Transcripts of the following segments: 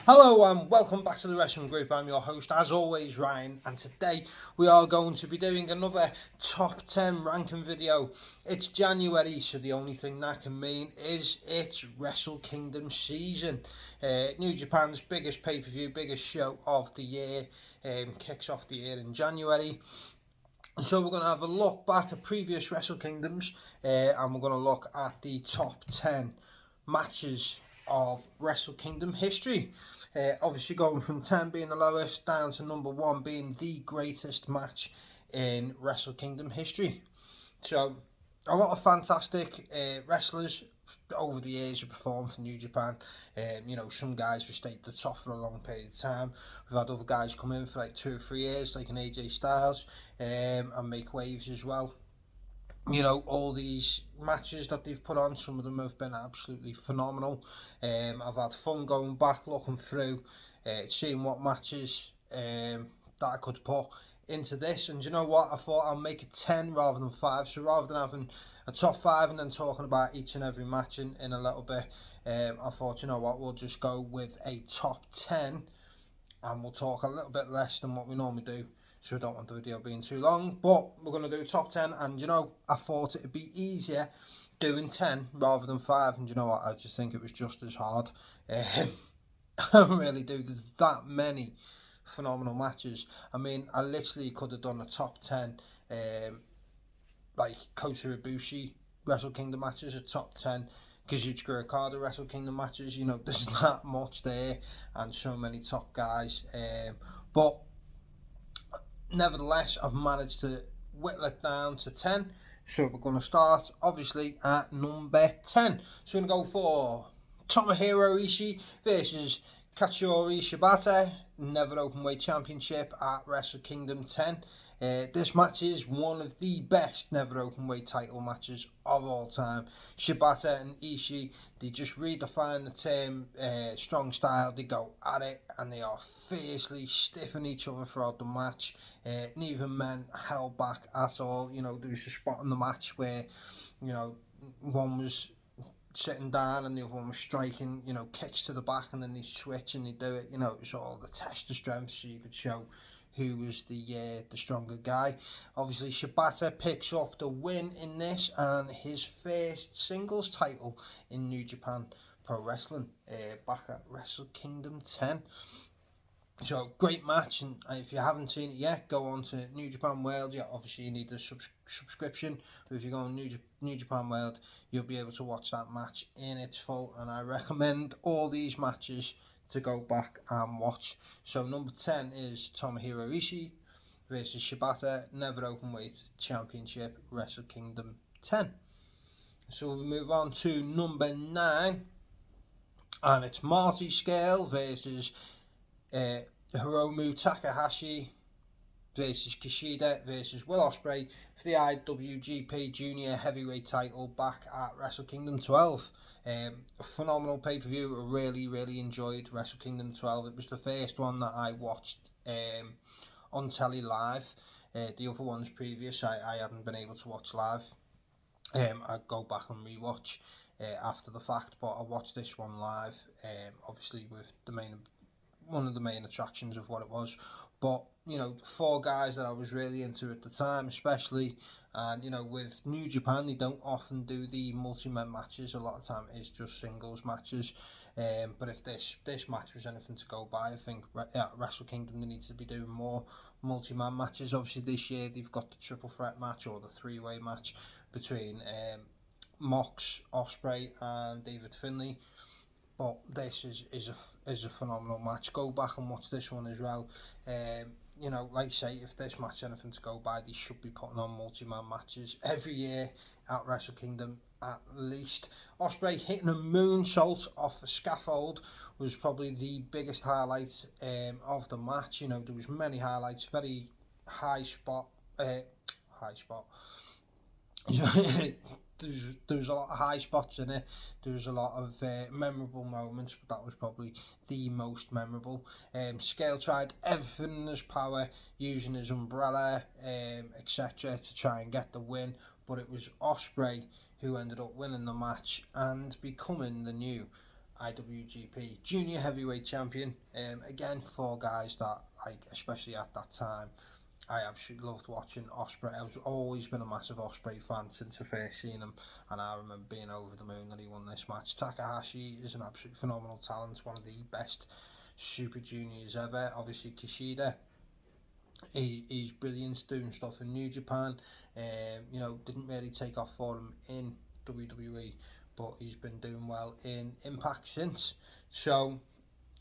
Hello and welcome back to the Wrestling Group. I'm your host, as always, Ryan, and today we are going to be doing another top 10 ranking video. It's January, so the only thing that can mean is it's Wrestle Kingdom season. New Japan's biggest pay-per-view, biggest show of the year, kicks off the year in January. So we're going to have a look back at previous Wrestle Kingdoms, and we're going to look at the top 10 matches of Wrestle Kingdom history. Obviously going from 10 being the lowest down to number 1 being the greatest match in Wrestle Kingdom history. So a lot of fantastic wrestlers over the years have performed for New Japan. Some guys have stayed at the top for a long period of time. We've had other guys come in for like 2 or 3 years, like an AJ Styles, and make waves as well. All these matches that they've put on, some of them have been absolutely phenomenal. I've had fun going back, looking through, seeing what matches that I could put into this. And you know what? I thought I'll make it 10 rather than 5. So rather than having a top 5 and then talking about each and every match in a little bit, I thought, you know what, we'll just go with a top 10 and we'll talk a little bit less than what we normally do, so I don't want the video being too long. But we're going to do a top 10, and I thought it'd be easier doing 10 rather than 5, and you know what, I just think it was just as hard. I really do. There's that many phenomenal matches. I mean, I literally could have done a top 10 like Kota Ibushi Wrestle Kingdom matches, a top 10 Kazuchika Okada Wrestle Kingdom matches. There's that much there, and so many top guys. But nevertheless, I've managed to whittle it down to 10. So we're going to start, obviously, at number 10. So we're going to go for Tomohiro Ishii versus Katsuyori Shibata, Never Openweight Championship at Wrestle Kingdom 10. This match is one of the best Never Openweight title matches of all time. Shibata and Ishii, they just redefine the term strong style. They go at it and they are fiercely stiffing each other throughout the match. Neither men held back at all. There was a spot in the match where, one was sitting down and the other one was striking, kicks to the back, and then they switch and they do it. It was all the test of strength, so you could show who was the stronger guy. Obviously, Shibata picks up the win in this and his first singles title in New Japan Pro Wrestling back at Wrestle Kingdom 10. So, great match, and if you haven't seen it yet, go on to New Japan World. Yeah, obviously you need a subscription, but if you go on New Japan World, you'll be able to watch that match in its full, and I recommend all these matches to go back and watch. So number 10 is Tomohiro Ishii versus Shibata, Never Openweight Championship, Wrestle Kingdom 10. So we move on to number 9, and it's Marty Scurll versus Hiromu Takahashi versus Kushida versus Will Ospreay for the IWGP Junior Heavyweight title back at Wrestle Kingdom 12. A phenomenal pay-per-view. I really enjoyed Wrestle Kingdom 12. It was the first one that I watched on telly live. The other ones previous I hadn't been able to watch live. I'd go back and rewatch after the fact, but I watched this one live, obviously with one of the main attractions of what it was. But 4 guys that I was really into at the time, especially, and with New Japan, they don't often do the multi-man matches. A lot of time it's just singles matches. But if this match was anything to go by, I think at Wrestle Kingdom they need to be doing more multi-man matches. Obviously this year they've got the triple threat match or the 3-way match between Mox, Ospreay and David Finlay. But this is a phenomenal match. Go back and watch this one as well. Like I say, if this match is anything to go by, they should be putting on multi-man matches every year at Wrestle Kingdom at least. Ospreay hitting a moonsault off the scaffold was probably the biggest highlight of the match. There was many highlights, very high spot. There was a lot of high spots in it. There was a lot of memorable moments, but that was probably the most memorable. Scale tried everything in his power, using his umbrella, etc., to try and get the win, but it was Ospreay who ended up winning the match and becoming the new IWGP Junior Heavyweight Champion. Again, 4 guys that, like, especially at that time, I absolutely loved watching. Ospreay, I've always been a massive Ospreay fan since I first seen him, and I remember being over the moon that he won this match. Takahashi is an absolute phenomenal talent, one of the best Super Juniors ever. Obviously, Kushida, he's brilliant doing stuff in New Japan. Didn't really take off for him in WWE, but he's been doing well in Impact since. So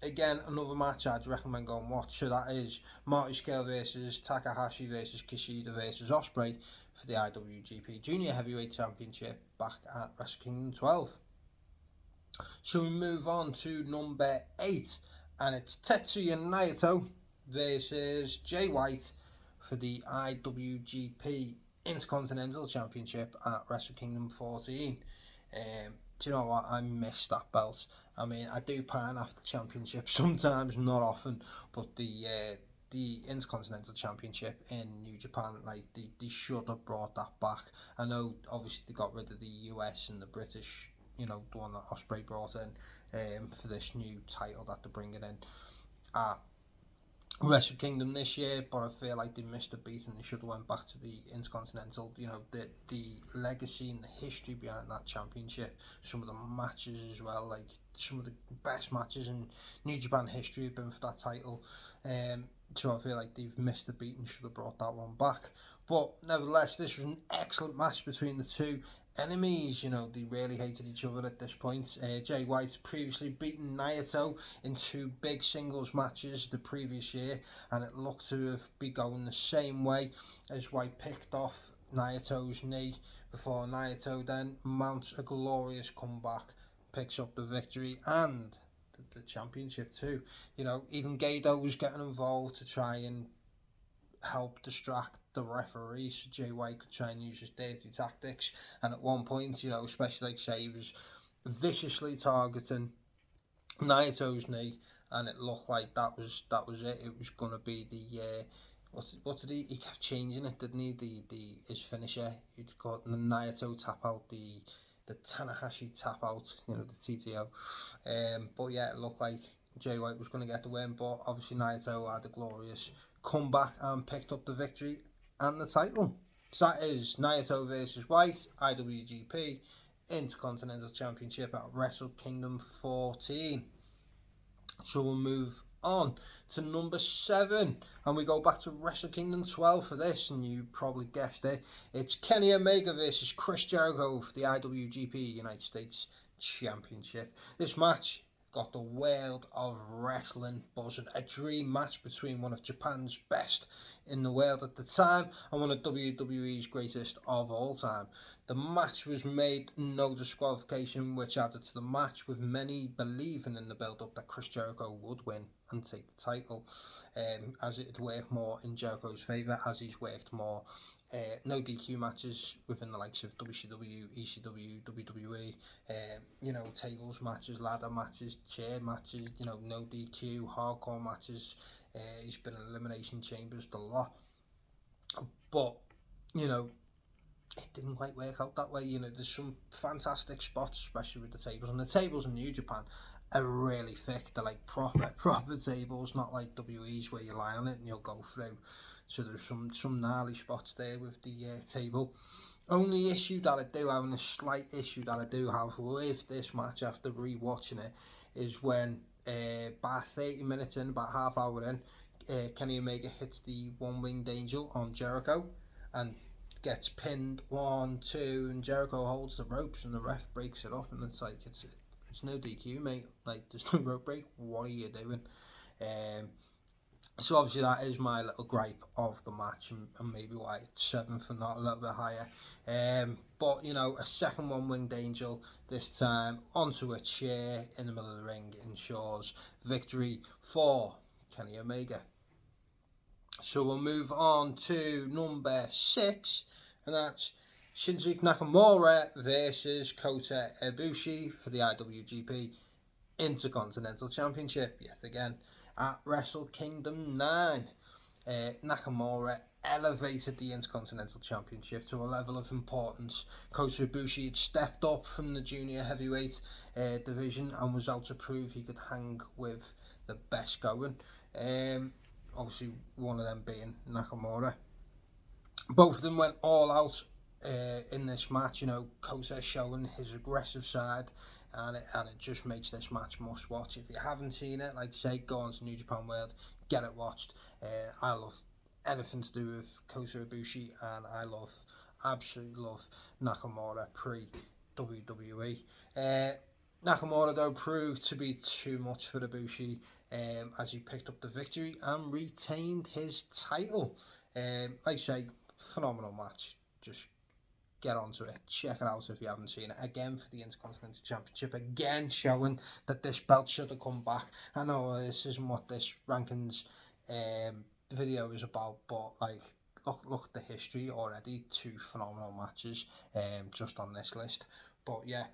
again, another match I'd recommend going watch. So that is Marty Scurll versus Takahashi versus Kushida versus Ospreay for the IWGP Junior Heavyweight Championship back at Wrestle Kingdom 12. So we move on to number 8, and it's Tetsuya Naito versus Jay White for the IWGP Intercontinental Championship at Wrestle Kingdom 14. Do you know what? I miss that belt. I mean, I do pan after championship sometimes, not often, but the Intercontinental Championship in New Japan, like, they should have brought that back. I know, obviously, they got rid of the US and the British, the one that Ospreay brought in for this new title that they're bringing in at Wrestle Kingdom this year, but I feel like they missed a beat and they should have went back to the Intercontinental. The legacy and the history behind that championship, some of the matches as well, like some of the best matches in New Japan history have been for that title. So I feel like they've missed the beat and should have brought that one back. But nevertheless, this was an excellent match between the two enemies. They really hated each other at this point. Jay White previously beaten Naito in 2 big singles matches the previous year, and it looked to have been going the same way as White picked off Naito's knee before Naito then mounts a glorious comeback, picks up the victory and the championship too. Even Gedo was getting involved to try and help distract the referee so Jay White could try and use his dirty tactics, and at one point, especially, like say, he was viciously targeting Naito's knee, and it looked like that was it. It was going to be the what did he kept changing it, didn't he? His finisher, he'd got the Naito tap out, the Tanahashi tap out, the TTO. But yeah, it looked like Jay White was going to get the win, but obviously Naito had a glorious comeback and picked up the victory and the title. So that is Naito versus White, IWGP Intercontinental Championship at Wrestle Kingdom 14. So we'll move on to number 7, and we go back to Wrestle Kingdom 12 for this, and you probably guessed it. It's Kenny Omega versus Chris Jericho for the IWGP United States Championship. This match got the world of wrestling buzzing. A dream match between one of Japan's best in the world at the time and one of WWE's greatest of all time. The match was made no disqualification, which added to the match, with many believing in the build-up that Chris Jericho would win and take the title, as it would work more in Jericho's favour, as he's worked more no DQ matches within the likes of WCW, ECW, WWE, tables matches, ladder matches, chair matches, no DQ, hardcore matches. He's been in Elimination Chambers a lot, but it didn't quite work out that way. There's some fantastic spots, especially with the tables, and the tables in New Japan are really thick. They're like proper tables, not like WE's where you lie on it and you'll go through. So there's some gnarly spots there with the table. Only issue that I do have, and a slight issue that I do have with this match after rewatching it, is when about 30 minutes in, about half hour in, Kenny Omega hits the one-winged angel on Jericho and gets pinned 1, 2, and Jericho holds the ropes and the ref breaks it off, and it's like, it's no DQ, mate. Like, there's no rope break. What are you doing? So obviously that is my little gripe of the match, and maybe why it's 7th and not a little bit higher. But a second one-winged angel, this time onto a chair in the middle of the ring, ensures victory for Kenny Omega. So we'll move on to number 6, and that's Shinsuke Nakamura versus Kota Ibushi for the IWGP Intercontinental Championship yet again at Wrestle Kingdom 9. Nakamura elevated the Intercontinental Championship to a level of importance. Kota Ibushi had stepped up from the junior heavyweight division and was out to prove he could hang with the best going. Obviously, one of them being Nakamura. Both of them went all out in this match. Kota showing his aggressive side, and it just makes this match must watch. If you haven't seen it, like I say, go on to New Japan World, get it watched. I love anything to do with Kota Ibushi, and I absolutely love Nakamura pre-WWE. Nakamura, though, proved to be too much for Ibushi as he picked up the victory and retained his title. Like I say, phenomenal match. Just get onto it, check it out if you haven't seen it. Again, for the Intercontinental Championship, again showing that this belt should have come back. I know this isn't what this rankings video is about, but like look at the history already. 2 phenomenal matches just on this list. But yeah,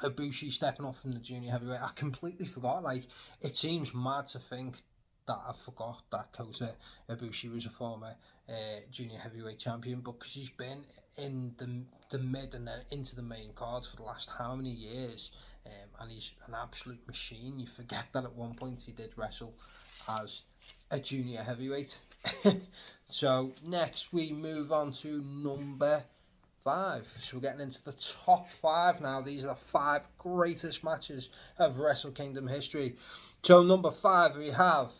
Ibushi stepping up from the junior heavyweight. I completely forgot. Like, it seems mad to think that I forgot that Kota Ibushi was a former junior heavyweight champion, because he's been in the mid and then into the main cards for the last how many years, and he's an absolute machine. You forget that at one point he did wrestle as a junior heavyweight. So next we move on to number 5. So we're getting into the top 5 now. These are the 5 greatest matches of Wrestle Kingdom history. So number 5 we have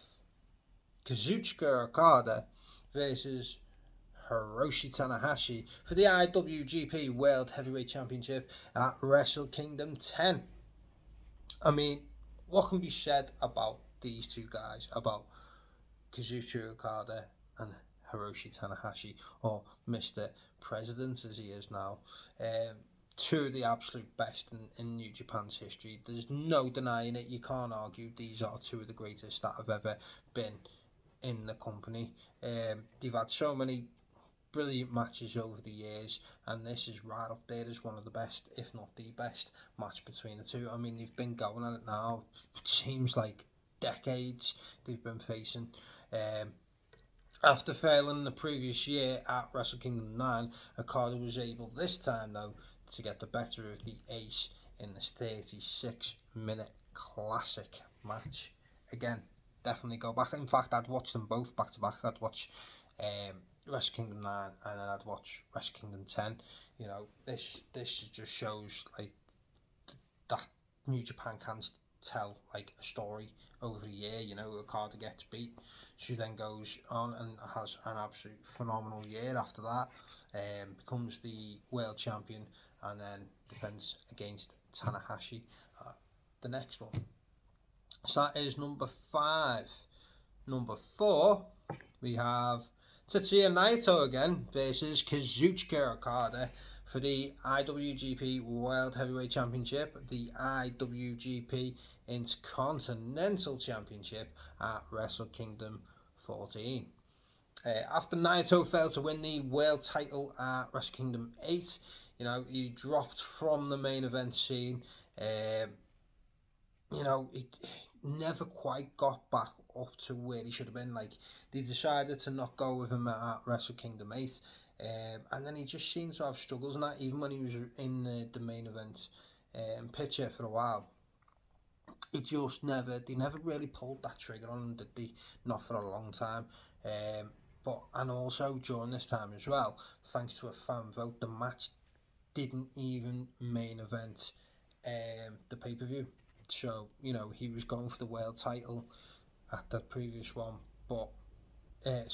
Kazuchika Okada versus Hiroshi Tanahashi for the IWGP World Heavyweight Championship at Wrestle Kingdom 10. I mean, what can be said about these two guys, about Kazuchika Okada and Hiroshi Tanahashi, or Mr. President as he is now? 2 of the absolute best in New Japan's history. There's no denying it. You can't argue. These are 2 of the greatest that have ever been in the company. They've had so many brilliant matches over the years, and this is right up there as one of the best, if not the best, match between the 2. I mean, they've been going at it now, it seems like decades they've been facing. After failing the previous year at Wrestle Kingdom 9, Okada was able this time, though, to get the better of the Ace in this 36-minute classic match. Again, definitely go back. In fact, I'd watch them both back to back. I'd watch Wrestle Kingdom 9 and then I'd watch Wrestle Kingdom 10. This just shows like that New Japan can tell like a story over a year. Okada gets beat, she then goes on and has an absolute phenomenal year after that, becomes the world champion, and then defends against Tanahashi the next one. So that is number 5. Number 4, we have Tetsuya Naito again versus Kazuchika Okada for the IWGP World Heavyweight Championship, the IWGP Intercontinental Championship at Wrestle Kingdom 14. After Naito failed to win the world title at Wrestle Kingdom 8, he dropped from the main event scene. He never quite got back up to where he should have been. Like, they decided to not go with him at Wrestle Kingdom 8, and then he just seemed to have struggles in that, even when he was in the main event picture for a while. They never really pulled that trigger on him, did they? Not for a long time. And also during this time as well, thanks to a fan vote, the match didn't even main event the pay-per-view. So, he was going for the world title at the previous one, at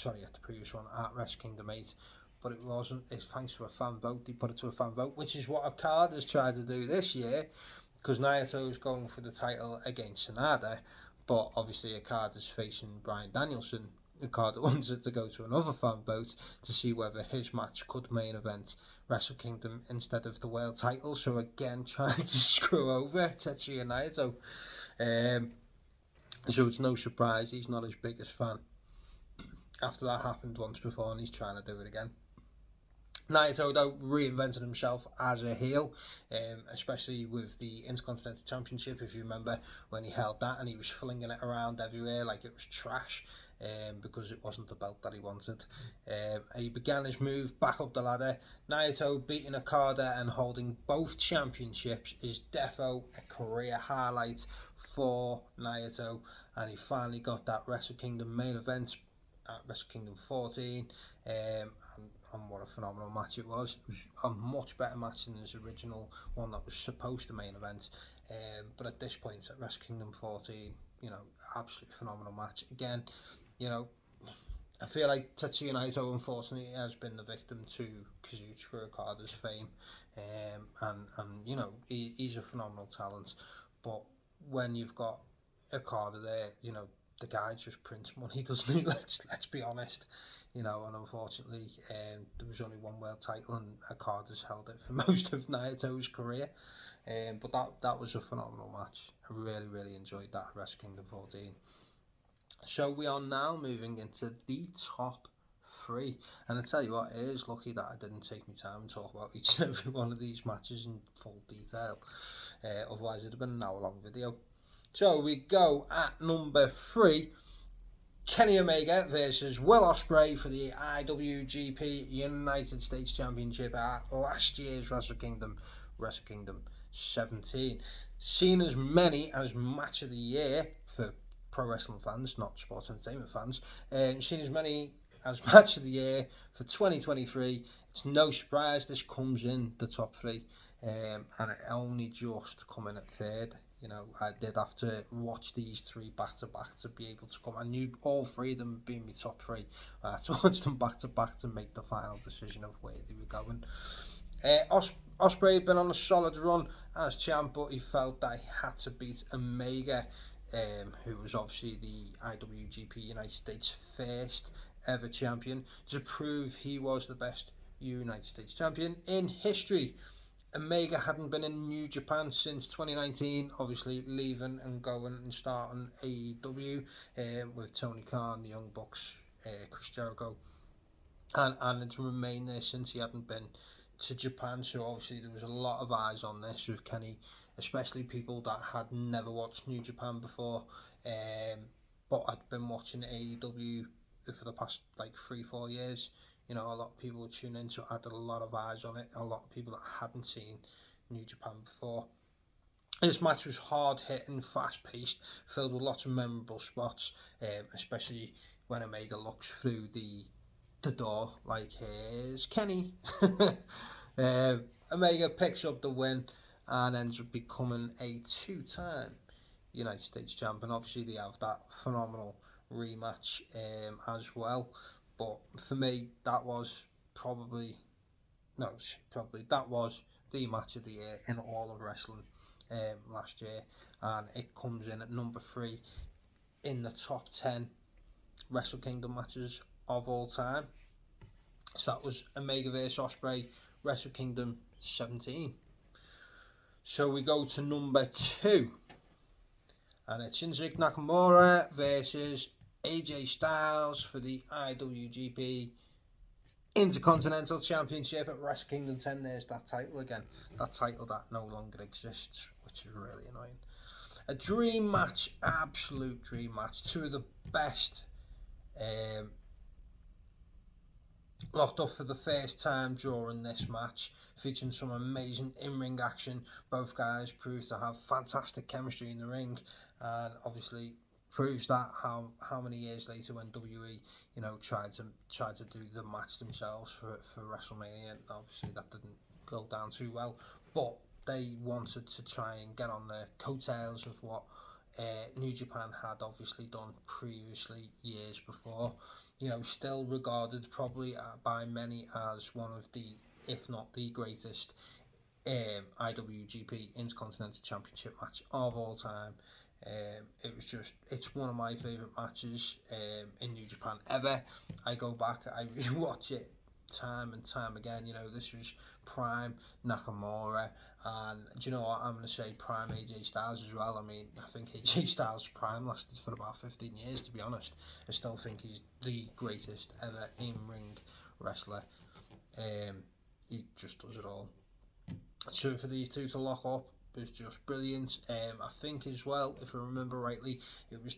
Wrestle Kingdom 8, but it wasn't. It's thanks to a fan vote. They put it to a fan vote, which is what Okada's tried to do this year, because Naito's going for the title against Sanada, but obviously Okada's facing Bryan Danielson. Okada wanted to go to another fan vote to see whether his match could main event Wrestle Kingdom instead of the world title. So again, trying to screw over Tetsuya Naito. So it's no surprise he's not his biggest fan. After that happened once before, and he's trying to do it again. Naito, though, reinvented himself as a heel, especially with the Intercontinental Championship. If you remember when he held that and he was flinging it around everywhere like it was trash, because it wasn't the belt that he wanted. He began his move back up the ladder. Naito beating Okada and holding both championships is defo a career highlight for Naito, and he finally got that Wrestle Kingdom main event at Wrestle Kingdom 14, and what a phenomenal match it was. It was a much better match than his original one that was supposed to main event, but at this point at Wrestle Kingdom 14, absolutely phenomenal match. Again, I feel like Tetsuya Naito unfortunately has been the victim to Kazuchika Okada's fame, and he's a phenomenal talent, but when you've got Okada there, the guy just prints money, doesn't he? Let's be honest, and unfortunately, there was only one world title, and Okada's held it for most of Naito's career. But that was a phenomenal match. I really enjoyed that at Wrestle Kingdom 14. So we are now moving into the top 3, and I tell you what, it is lucky that I didn't take my time and talk about each and every one of these matches in full detail. Otherwise, it'd have been an hour-long video. So we go at number 3, Kenny Omega versus Will Ospreay for the IWGP United States Championship at last year's Wrestle Kingdom 17. Seen as many as match of the year for pro wrestling fans, not sports entertainment fans, seen as many as match of the year for 2023. It's no surprise this comes in the top 3, and it only just come in at 3rd. I did have to watch these 3 back to back to be able to come. I knew all 3 of them would be in my top 3. I had to watch them back to back to make the final decision of where they were going. Ospreay had been on a solid run as champ, but he felt that he had to beat Omega, who was obviously the IWGP United States first ever champion, to prove he was the best United States champion in history. Omega hadn't been in New Japan since 2019, obviously leaving and going and starting AEW with Tony Khan, the Young Bucks, Chris Jericho, and it's remained there since he hadn't been to Japan. So obviously there was a lot of eyes on this with Kenny, especially people that had never watched New Japan before, but had been watching AEW for the past 3-4 years. A lot of people would tune in, so I had a lot of eyes on it. A lot of people that hadn't seen New Japan before. This match was hard-hitting, fast-paced, filled with lots of memorable spots, especially when Omega looks through the door like, here's Kenny. Omega picks up the win and ends up becoming a 2-time United States champion. Obviously, they have that phenomenal rematch as well. But for me, that was that was the match of the year in all of wrestling last year. And it comes in at number 3 in the top 10 Wrestle Kingdom matches of all time. So that was Omega vs Ospreay, Wrestle Kingdom 17. So we go to number 2. And it's Shinsuke Nakamura versus AJ Styles for the IWGP Intercontinental Championship at Wrestle Kingdom 10. There's that title again. That title that no longer exists, which is really annoying. A dream match, absolute dream match. 2 of the best locked up for the first time during this match, featuring some amazing in-ring action. Both guys proved to have fantastic chemistry in the ring, and obviously proves that how many years later when WWE tried to do the match themselves for WrestleMania, and obviously that didn't go down too well, but they wanted to try and get on the coattails of what New Japan had obviously done previously years before. Still regarded probably by many as one of the, if not the greatest IWGP Intercontinental Championship match of all time. It's one of my favourite matches in New Japan ever. I go back, I rewatch it time and time again. This was prime Nakamura, and do you know what, I'm going to say prime AJ Styles as well. I think AJ Styles' prime lasted for about 15 years, to be honest. I still think he's the greatest ever in-ring wrestler. He just does it all. So for these two to lock up was just brilliant. I think as well, if I remember rightly, it was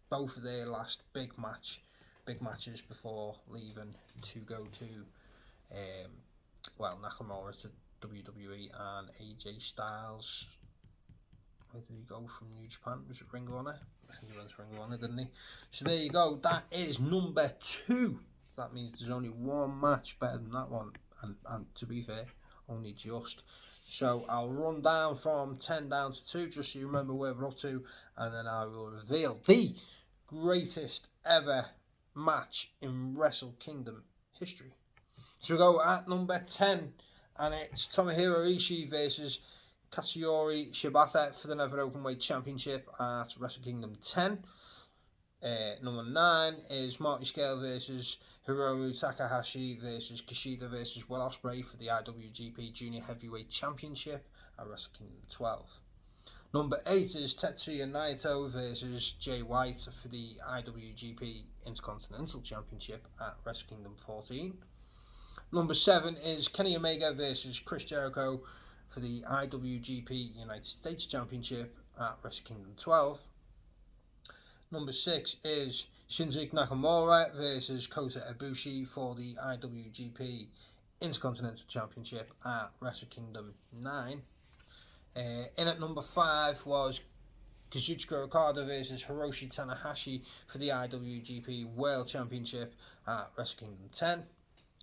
both of their last big matches before leaving to go to Nakamura to WWE and AJ Styles. Where did he go from New Japan? Was it Ring of Honor? I think he went to Ring of Honor, didn't he? So there you go. That is number 2. That means there's only one match better than that one. And to be fair, only just. So I'll run down from 10 down to 2, just so you remember where we're up to. And then I will reveal the greatest ever match in Wrestle Kingdom history. So we go at number 10. And it's Tomohiro Ishii versus Katsuyori Shibata for the Never Openweight Championship at Wrestle Kingdom 10. Number 9 is Marty Scurll versus Hiromu Takahashi versus Kushida versus Will Ospreay for the IWGP Junior Heavyweight Championship at Wrestle Kingdom 12. Number 8 is Tetsuya Naito versus Jay White for the IWGP Intercontinental Championship at Wrestle Kingdom 14. Number 7 is Kenny Omega versus Chris Jericho for the IWGP United States Championship at Wrestle Kingdom 12. Number 6 is Shinsuke Nakamura versus Kota Ibushi for the IWGP Intercontinental Championship at Wrestle Kingdom 9. In at number 5 was Kazuchika Okada versus Hiroshi Tanahashi for the IWGP World Championship at Wrestle Kingdom 10.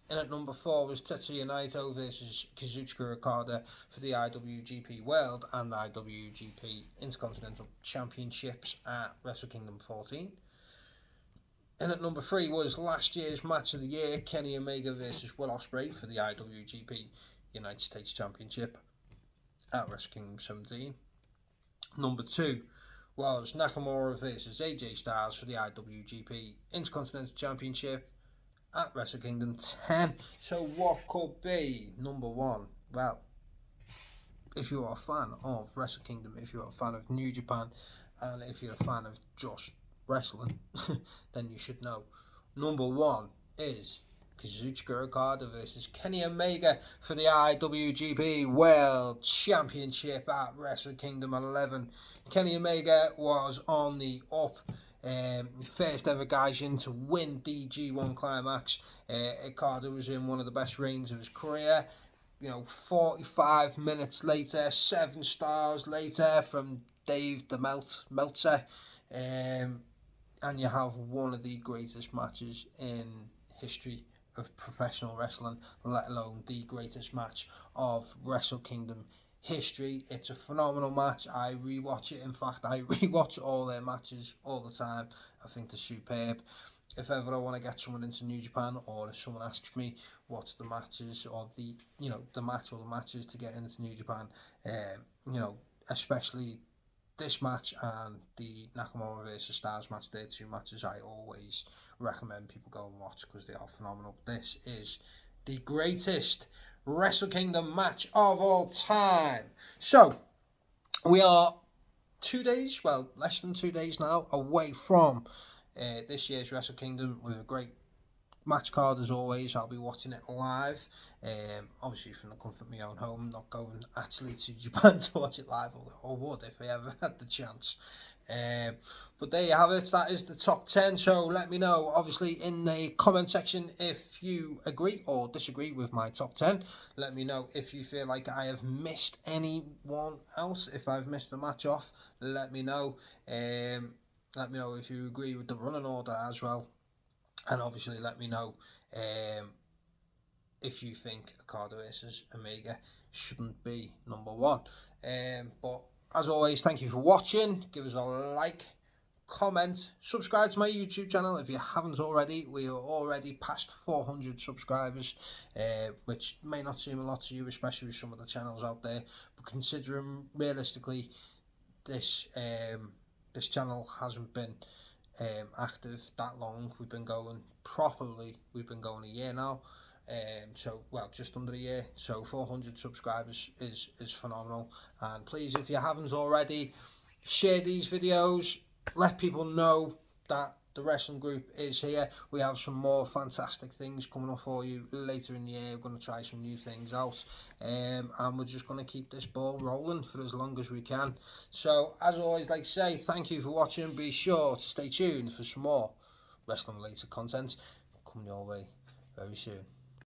In at number 4 was Tetsuya Naito versus Kazuchika Okada for the IWGP World and IWGP Intercontinental Championships at Wrestle Kingdom 14. In at number 3 was last year's match of the year, Kenny Omega versus Will Ospreay for the IWGP United States Championship at Wrestle Kingdom 17. Number 2 was Nakamura versus AJ Styles for the IWGP Intercontinental Championship at Wrestle Kingdom 10. So what could be number 1? Well, if you're a fan of Wrestle Kingdom, if you're a fan of New Japan, and if you're a fan of just wrestling, then you should know. Number 1 is Kazuchika Okada versus Kenny Omega for the IWGP World Championship at Wrestle Kingdom 11. Kenny Omega was on the up. First ever Gaijin to win the G1 Climax. Okada was in one of the best reigns of his career. 45 minutes later, 7 stars later from Dave the Meltzer, and you have one of the greatest matches in history of professional wrestling, let alone the greatest match of Wrestle Kingdom history. It's a phenomenal match. I rewatch it. In fact, I rewatch all their matches all the time. I think they're superb. If ever I want to get someone into New Japan, or if someone asks me what's the matches or the match or the matches to get into New Japan, especially this match and the Nakamura versus Styles match, they're 2 matches I always recommend people go and watch because they are phenomenal. This is the greatest Wrestle Kingdom match of all time. So we are 2 days, less than 2 days now, away from this year's Wrestle Kingdom with a great match card as always. I'll be watching it live, obviously from the comfort of my own home, not going actually to Japan to watch it live, or would if I ever had the chance. But there you have it. That is the top 10. So let me know, obviously, in the comment section if you agree or disagree with my top 10. Let me know if you feel like I have missed anyone else. If I've missed a match off, let me know. Let me know if you agree with the running order as well. And obviously let me know if you think Okada versus Omega shouldn't be number 1. But as always, thank you for watching. Give us a like, comment, subscribe to my YouTube channel if you haven't already. We are already past 400 subscribers, which may not seem a lot to you, especially with some of the channels out there. But considering realistically, this channel hasn't been active that long. We've been going a year now. Just under a year. So 400 subscribers is phenomenal. And please, if you haven't already, share these videos. Let people know that the wrestling group is here. We have some more fantastic things coming up for you later in the year. We're going to try some new things out, and we're just going to keep this ball rolling for as long as we can. So, as always, like I say, thank you for watching. Be sure to stay tuned for some more wrestling related content coming your way very soon.